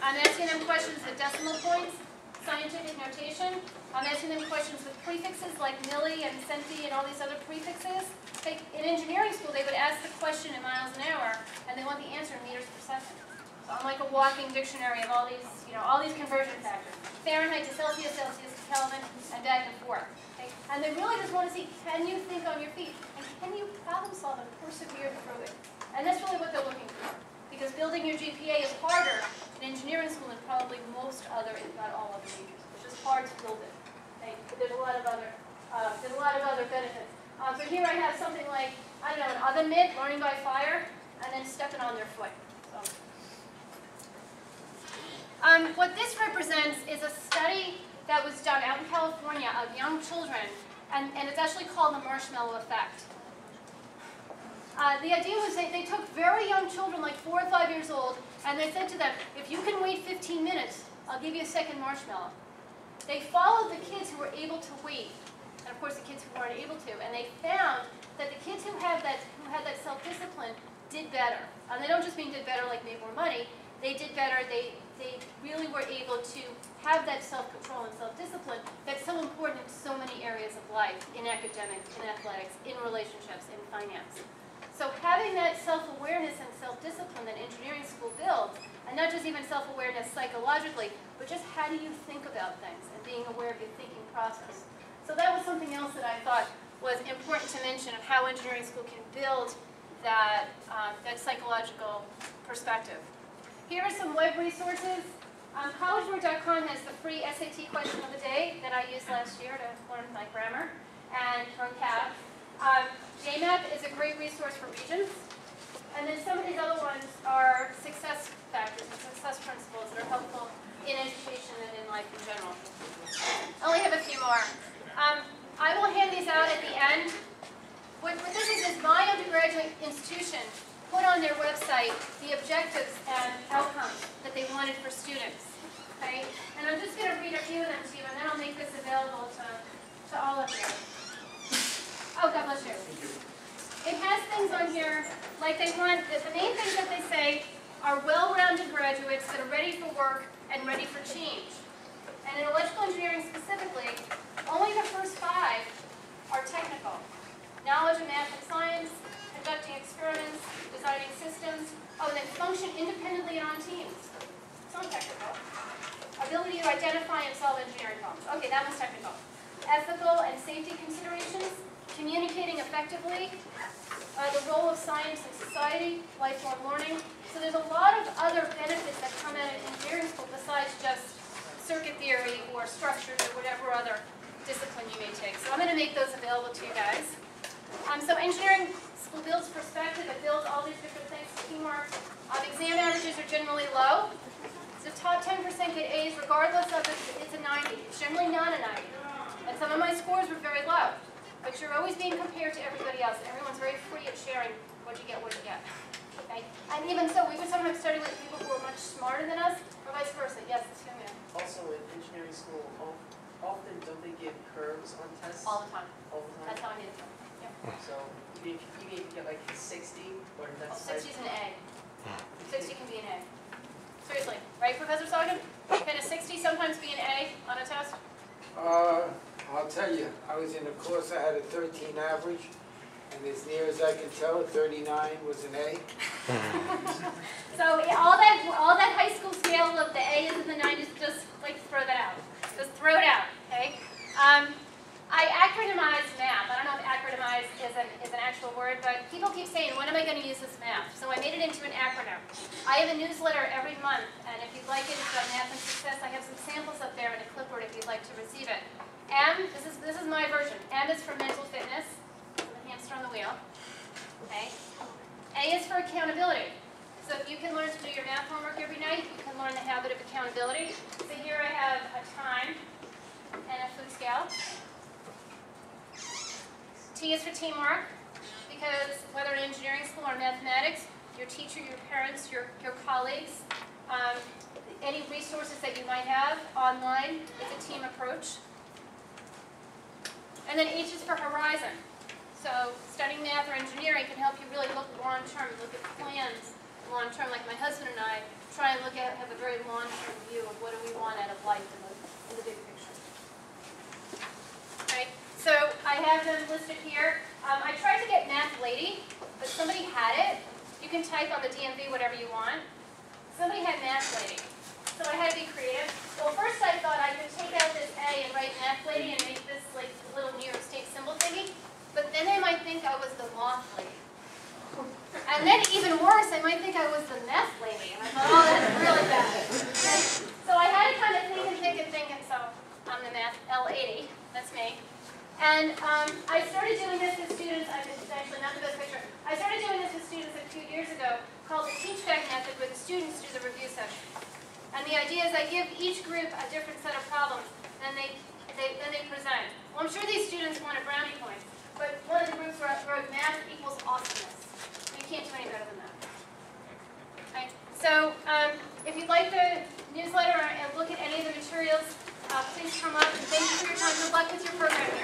I'm asking them questions with decimal points, scientific notation. I'm asking them questions with prefixes like milli and centi and all these other prefixes. In engineering school, they would ask the question in miles an hour, and they want the answer in meters per second. So I'm like a walking dictionary of all these, all these conversion factors. Fahrenheit to Celsius, Celsius to Kelvin, and back and forth. Okay? And they really just want to see, can you think on your feet? And can you problem solve and persevere through it? And that's really what they're looking for. Because building your GPA is harder in engineering school than probably most other, if not all other majors. It's just hard to build it. Okay? But there's a lot of other benefits. So here I have something like, I don't know, an oven mitt, learning by fire, and then stepping on their foot. So. What this represents is a study that was done out in California of young children, and it's actually called the marshmallow effect. The idea was they took very young children, like 4 or 5 years old, and they said to them, if you can wait 15 minutes, I'll give you a second marshmallow. They followed the kids who were able to wait, and of course the kids who weren't able to, and they found that the kids who had that self-discipline did better. And they don't just mean did better like made more money, they did better, they really were able to have that self-control and self-discipline that's so important in so many areas of life, in academics, in athletics, in relationships, in finance. So having that self-awareness and self-discipline that engineering school builds, and not just even self-awareness psychologically, but just how do you think about things and being aware of your thinking process. So that was something else that I thought was important to mention of how engineering school can build that psychological perspective. Here are some web resources. Collegeboard.com has the free SAT question of the day that I used last year to learn my grammar, and from CAB. JMAP is a great resource for regions. And then some of these other ones are success factors and success principles that are helpful in education and in life in general. I only have a few more. I will hand these out at the end. What this is my undergraduate institution put on their website the objectives and outcomes that they wanted for students. Okay? And I'm just going to read a few of them to you, and then I'll make this available to all of you. Oh, God bless you. It has things on here like they want, the main things that they say are well-rounded graduates that are ready for work and ready for change. And in electrical engineering specifically, only the first 5 are technical. Knowledge of math and science, conducting experiments, designing systems, and then function independently and on teams. It's not technical. Ability to identify and solve engineering problems. Okay, that was technical. Ethical and safety considerations, communicating effectively, the role of science in society, lifelong learning. So there's a lot of other benefits that come out of engineering school besides just circuit theory or structures or whatever other discipline you may take. So I'm going to make those available to you guys. So engineering school builds perspective. It builds all these different things. Teamwork. Exam averages are generally low. The top 10% get A's regardless of if it's a 90. It's generally not a 90. And some of my scores were very low. But you're always being compared to everybody else. And everyone's very free at sharing what you get, Okay? And even so, we would sometimes study with people who are much smarter than us, or vice versa. Yes, it's human. Also, in engineering school, often don't they give curves on tests? All the time. All the time? That's how I did it. Yeah. So even if you get like 60, or that's 60 is an A. 60 can be an A. Seriously. Right, Professor Sagan? Can a 60 sometimes be an A on a test? I'll tell you, I was in a course, I had a 13 average, and as near as I can tell, 39 was an A. So all that high school scale of the A's and the 90s, just like throw that out. Just throw it out, okay? I acronymize math. I don't know if acronymize is an actual word, but people keep saying, when am I going to use this math? So I made it into an acronym. I have a newsletter every month, and if you'd like it, it's about math and success. I have some samples up there in a clipboard if you'd like to receive it. M, this is my version. M is for mental fitness, the hamster on the wheel. Okay. A is for accountability. So if you can learn to do your math homework every night, you can learn the habit of accountability. So here I have a time and a food scale. T is for teamwork, because whether in engineering school or mathematics, your teacher, your parents, your colleagues, any resources that you might have online, it's a team approach. And then H is for horizon. So studying math or engineering can help you really look long-term, look at plans long-term, like my husband and I try and have a very long-term view of what do we want out of life in the big picture. Okay, so I have them listed here. I tried to get Math Lady, but somebody had it. You can type on the DMV whatever you want. Somebody had Math Lady, so I had to be creative. Well, first I thought I could take out this A and write Math Lady and make this like little New York State symbol thingy, but then they might think I was the Moth Lady. And then even worse, I might think I was the Meth Lady, and I thought, oh, that's really bad. And so I had to kind of think, and so I'm the Math L80, that's me. And I started doing this with students. It's actually not the best picture. I started doing this with students a few years ago called the Teach Back Method, where the students do the review session. And the idea is I give each group a different set of problems, and then they present. Well, I'm sure these students wanted brownie points, but one of the groups wrote math equals awesomeness. You can't do any better than that. Okay. So if you'd like the newsletter and look at any of the materials, please come up. And thank you for your time. Good luck with your program.